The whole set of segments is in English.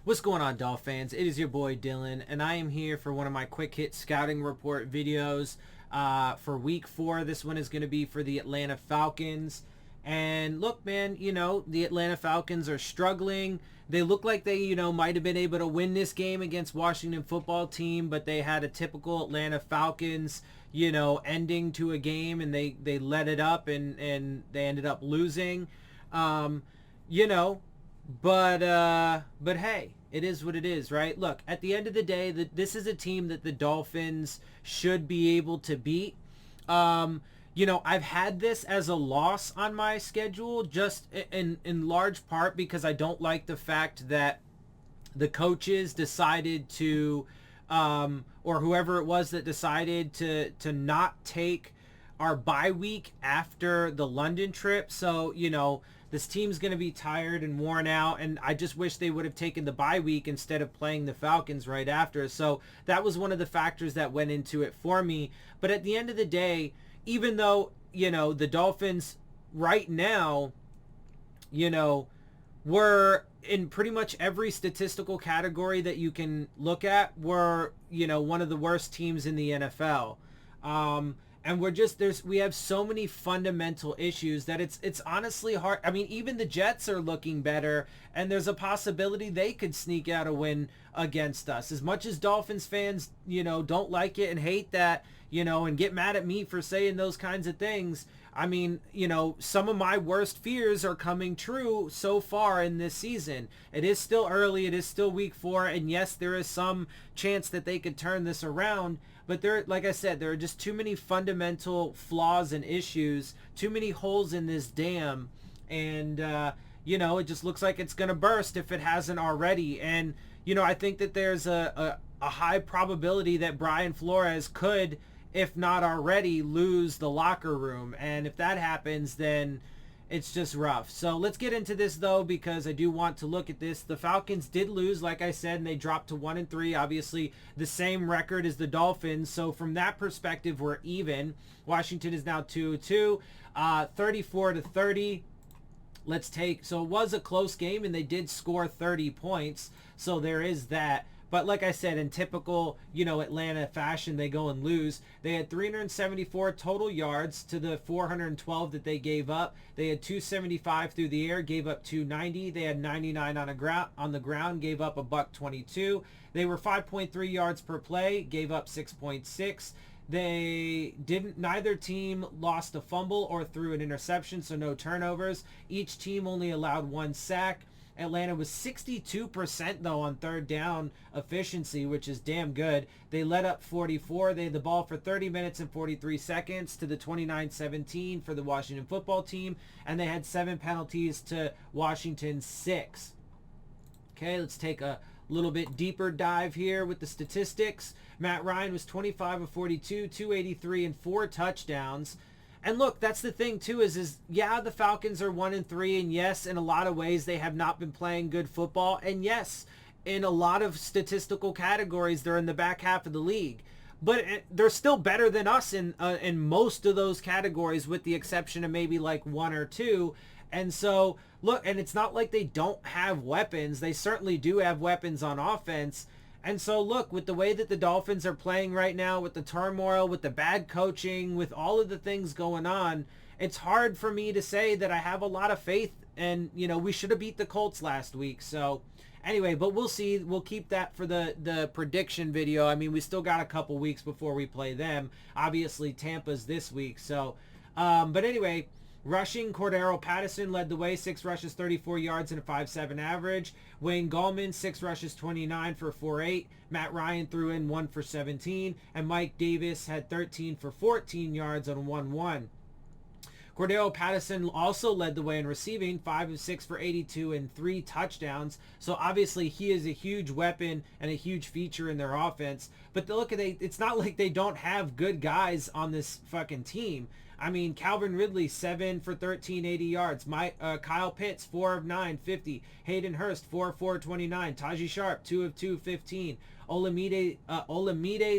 What's going on, Dolphins? It is your boy Dillon, and I am here for one of my quick hit scouting report videos for week 4. This one is going to be for the Atlanta Falcons. And look, man, the Atlanta Falcons are struggling. They look like they, might have been able to win this game against Washington football team, but they had a typical Atlanta Falcons, ending to a game, and they let it up, and they ended up losing. Um, you know, but hey, it is what it is, right? Look, at the end of the day, this is a team that the Dolphins should be able to beat. I've had this as a loss on my schedule, just in large part because I don't like the fact that the coaches decided to, or whoever it was that decided to not take our bye week after the London trip. So, this team's going to be tired and worn out, and I just wish they would have taken the bye week instead of playing the Falcons right after. So that was one of the factors that went into it for me. But at the end of the day, even though, the Dolphins right now, were in pretty much every statistical category that you can look at, were, one of the worst teams in the NFL. And we have so many fundamental issues that it's honestly hard. I mean, even the Jets are looking better, and there's a possibility they could sneak out a win against us. As much as Dolphins fans, don't like it and hate that, and get mad at me for saying those kinds of things. I mean, some of my worst fears are coming true so far in this season. It is still early. It is still week 4. And yes, there is some chance that they could turn this around. But like I said, there are just too many fundamental flaws and issues, too many holes in this dam. And, it just looks like it's going to burst if it hasn't already. And, I think that there's a high probability that Brian Flores could, if not already, lose the locker room. And if that happens, then it's just rough. So let's get into this, though, because I do want to look at this. The Falcons did lose, like I said, and they dropped to 1-3. Obviously, the same record as the Dolphins. So from that perspective, we're even. Washington is now 2-2, 34-30. So it was a close game, and they did score 30 points. So there is that. But like I said, in typical, Atlanta fashion, they go and lose. They had 374 total yards to the 412 that they gave up. They had 275 through the air, gave up 290. They had 99 on the ground, gave up a $122. They were 5.3 yards per play, gave up 6.6. Neither team lost a fumble or threw an interception, so no turnovers. Each team only allowed 1 sack. Atlanta was 62% though on third down efficiency, which is damn good. They let up 44. They had the ball for 30 minutes and 43 seconds to the 29-17 for the Washington football team, and they had 7 penalties to Washington's 6. Okay, let's take a little bit deeper dive here with the statistics. Matt Ryan was 25 of 42, 283 and 4 touchdowns. And look, that's the thing too, is the Falcons are 1-3, and yes, in a lot of ways they have not been playing good football, and yes, in a lot of statistical categories they're in the back half of the league, but they're still better than us in most of those categories, with the exception of maybe like 1 or 2. And so look, and it's not like they don't have weapons. They certainly do have weapons on offense. And so look, with the way that the Dolphins are playing right now, with the turmoil, with the bad coaching, with all of the things going on, it's hard for me to say that I have a lot of faith. And, we should have beat the Colts last week. So anyway, but we'll see. We'll keep that for the prediction video. I mean, we still got a couple weeks before we play them. Obviously, Tampa's this week. So, but anyway, rushing, Cordero Patterson led the way, 6 rushes, 34 yards, and a 5.7 average. Wayne Gallman, 6 rushes, 29 for 4.8. Matt Ryan threw in 1 for 17. And Mike Davis had 13 for 14 yards on 1-1. Cordero Patterson also led the way in receiving, 5 of 6 for 82 and 3 touchdowns. So obviously he is a huge weapon and a huge feature in their offense. But look at it's not like they don't have good guys on this fucking team. I mean, Calvin Ridley, 7 for 13, 80 yards. Kyle Pitts, 4 of 9, 50. Hayden Hurst, 4 of 4, 29. Taji Sharp, 2 of 2, 15. Olamide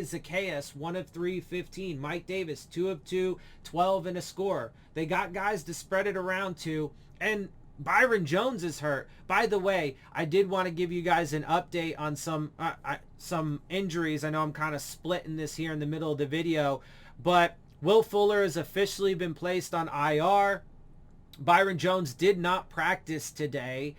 Zacchaeus, 1 of 3, 15. Mike Davis, 2 of 2, 12 and a score. They got guys to spread it around to. And Byron Jones is hurt. By the way, I did want to give you guys an update on some injuries. I know I'm kind of splitting this here in the middle of the video, but Will Fuller has officially been placed on IR. Byron Jones did not practice today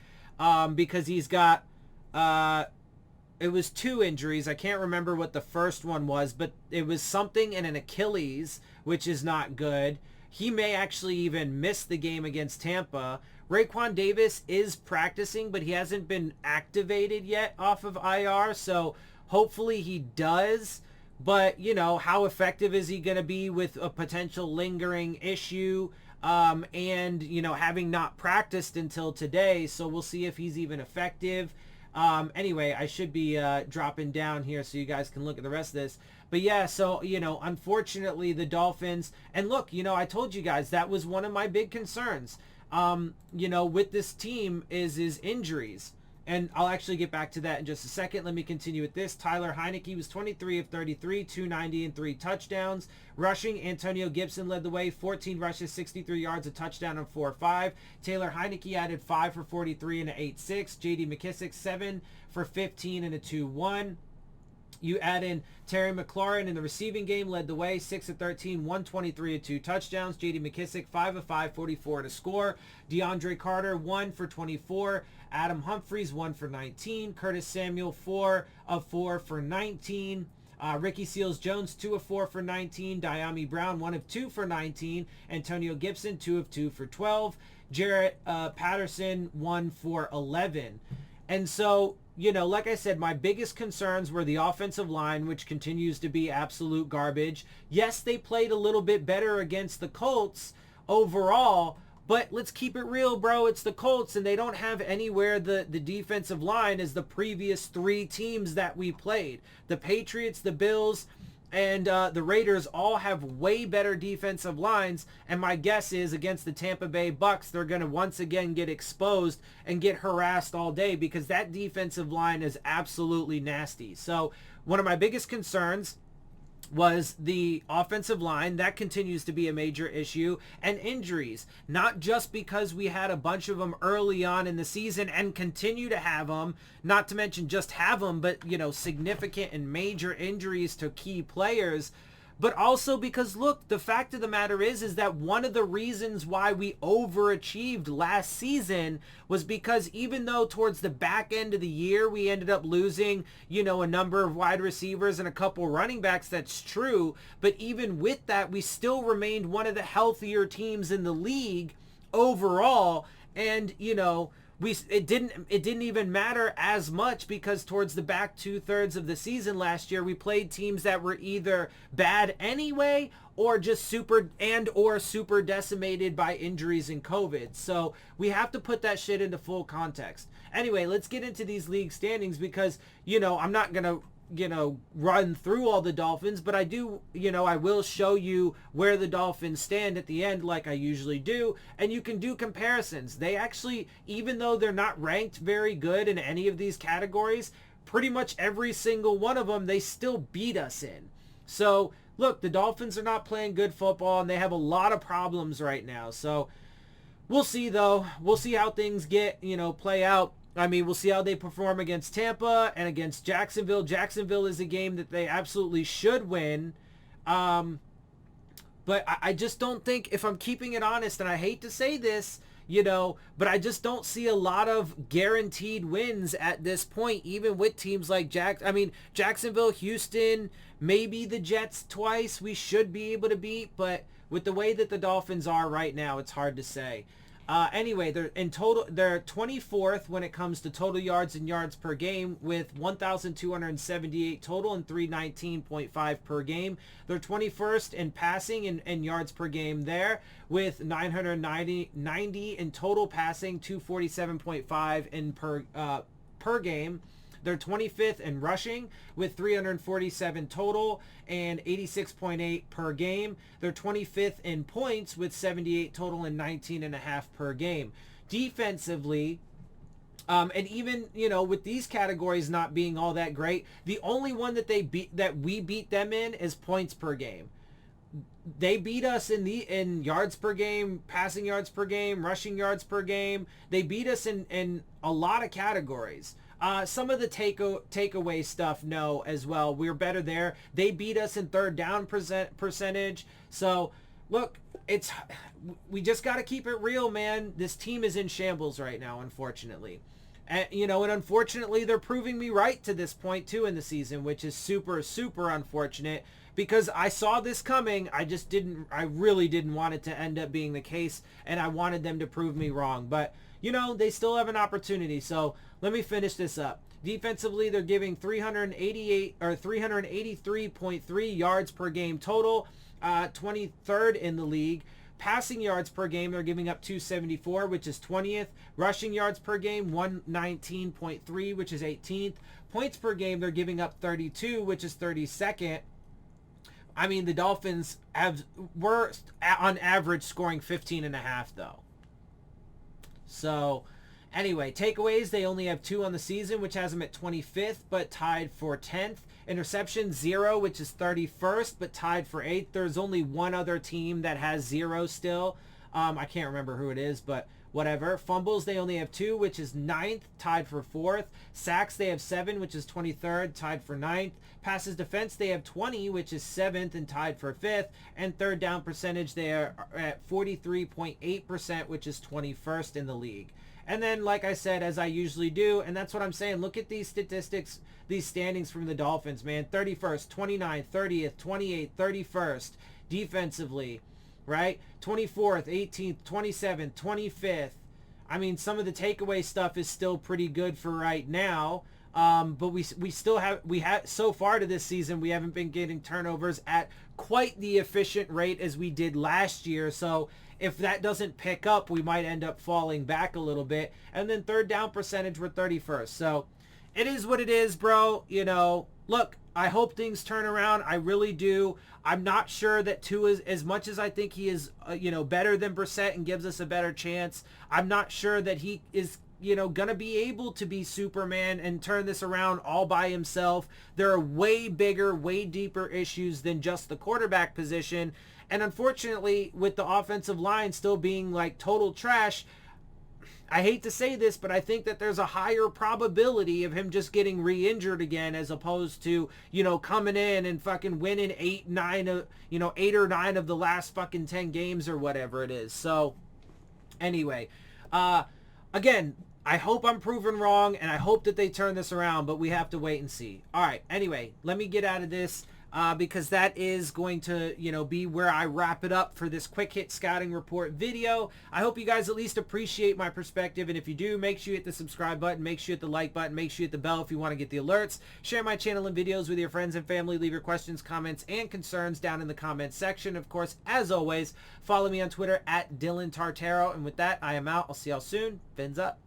because he's got, it was 2 injuries. I can't remember what the first one was, but it was something in an Achilles, which is not good. He may actually even miss the game against Tampa. Raekwon Davis is practicing, but he hasn't been activated yet off of IR, so hopefully he does. But, you know, how effective is he going to be with a potential lingering issue? And, you know, having not practiced until today, so we'll see if he's even effective. Anyway, I should be dropping down here so you guys can look at the rest of this. But yeah, so, you know, unfortunately the Dolphins, and look, you know, I told you guys that was one of my big concerns, you know, with this team is injuries. And I'll actually get back to that in just a second. Let me continue with this. Tyler Heineke was 23 of 33, 290 and 3 touchdowns. Rushing, Antonio Gibson led the way, 14 rushes, 63 yards, a touchdown, and 4-5. Taylor Heineke added 5 for 43 and an 8-6. J.D. McKissick, 7 for 15 and a 2-1. You add in Terry McLaurin in the receiving game, led the way, 6 of 13, 123 and 2 touchdowns. J.D. McKissick, 5 of 5, 44 to score. DeAndre Carter, 1 for 24. Adam Humphries, 1 for 19. Curtis Samuel, 4 of 4 for 19. Ricky Seals-Jones, 2 of 4 for 19. Diami Brown, 1 of 2 for 19. Antonio Gibson, 2 of 2 for 12. Jarrett Patterson, 1 for 11. And so, you know, like I said, my biggest concerns were the offensive line, which continues to be absolute garbage. Yes, they played a little bit better against the Colts overall, but let's keep it real, bro. It's the Colts, and they don't have anywhere the defensive line as the previous 3 teams that we played. The Patriots, the Bills, and the Raiders all have way better defensive lines, and my guess is against the Tampa Bay Bucks, they're going to once again get exposed and get harassed all day because that defensive line is absolutely nasty. So one of my biggest concerns was the offensive line. That continues to be a major issue, and injuries, not just because we had a bunch of them early on in the season and continue to have them, not to mention just have them, but, you know, significant and major injuries to key players, but also because, look, the fact of the matter is that one of the reasons why we overachieved last season was because even though towards the back end of the year we ended up losing, you know, a number of wide receivers and a couple running backs, that's true, but even with that, we still remained one of the healthier teams in the league overall. And, you know, it didn't even matter as much because towards the back 2/3 of the season last year, we played teams that were either bad anyway or just super decimated by injuries and COVID. So we have to put that shit into full context. Anyway, let's get into these league standings because, you know, I'm not going to, you know, run through all the Dolphins, but I do, you know, I will show you where the Dolphins stand at the end like I usually do, and you can do comparisons. They actually, even though they're not ranked very good in any of these categories, pretty much every single one of them, they still beat us in. So, look, the Dolphins are not playing good football, and they have a lot of problems right now. So, we'll see, though. We'll see how things play out. I mean, we'll see how they perform against Tampa and against Jacksonville. Jacksonville is a game that they absolutely should win. But I just don't think, if I'm keeping it honest, and I hate to say this, you know, but I just don't see a lot of guaranteed wins at this point, even with teams like Jacksonville, Houston, maybe the Jets twice we should be able to beat, but with the way that the Dolphins are right now, it's hard to say. Anyway, they're 24th when it comes to total yards and yards per game with 1,278 total and 319.5 per game. They're 21st in passing and yards per game there with 990 in total passing, 247.5 in per game. They're 25th in rushing with 347 total and 86.8 per game. They're 25th in points with 78 total and 19.5 per game. Defensively, and even, you know, with these categories not being all that great, the only one that we beat them in is points per game. they beat us in yards per game, passing yards per game, rushing yards per game. They beat us in a lot of categories. Some of the takeaway stuff, no, as well. We're better there. They beat us in third down percentage. So, look, we just got to keep it real, man. This team is in shambles right now, unfortunately. And, and unfortunately, they're proving me right to this point, too, in the season, which is super, super unfortunate because I saw this coming. I really didn't want it to end up being the case, and I wanted them to prove me wrong. But, they still have an opportunity. So let me finish this up. Defensively, they're giving 383.3 yards per game total, 23rd in the league. Passing yards per game, they're giving up 274, which is 20th. Rushing yards per game, 119.3, which is 18th. Points per game, they're giving up 32, which is 32nd. I mean, the Dolphins were on average scoring 15.5, though. So, anyway, takeaways, they only have 2 on the season, which has them at 25th, but tied for 10th. Interception, 0, which is 31st, but tied for 8th. There's only one other team that has 0 still. I can't remember who it is, but whatever. Fumbles, they only have 2, which is 9th, tied for 4th. Sacks, they have 7, which is 23rd, tied for 9th. Passes defense, they have 20, which is 7th and tied for 5th. And third down percentage, they are at 43.8%, which is 21st in the league. And then, like I said, as I usually do, and that's what I'm saying, look at these statistics, these standings from the Dolphins, man. 31st, 29th, 30th, 28th, 31st defensively, right? 24th, 18th, 27th, 25th. I mean, some of the takeaway stuff is still pretty good for right now. But we still have so far to this season, we haven't been getting turnovers at quite the efficient rate as we did last year. So if that doesn't pick up, we might end up falling back a little bit. And then third down percentage, we're 31st. So it is what it is, bro. Look, I hope things turn around. I really do. I'm not sure that Tua is, as much as I think he is, better than Brissett and gives us a better chance. I'm not sure that he is gonna be able to be Superman and turn this around all by himself. There are way bigger, way deeper issues than just the quarterback position. And unfortunately, with the offensive line still being like total trash, I hate to say this, but I think that there's a higher probability of him just getting re-injured again as opposed to, coming in and fucking winning 8 or 9 of the last fucking 10 games or whatever it is. So anyway, again, I hope I'm proven wrong, and I hope that they turn this around, but we have to wait and see. All right, anyway, let me get out of this because that is going to, be where I wrap it up for this quick hit scouting report video. I hope you guys at least appreciate my perspective, and if you do, make sure you hit the subscribe button, make sure you hit the like button, make sure you hit the bell if you want to get the alerts. Share my channel and videos with your friends and family. Leave your questions, comments, and concerns down in the comments section. Of course, as always, follow me on Twitter at Dillon Tartaro, and with that, I am out. I'll see y'all soon. Fins up.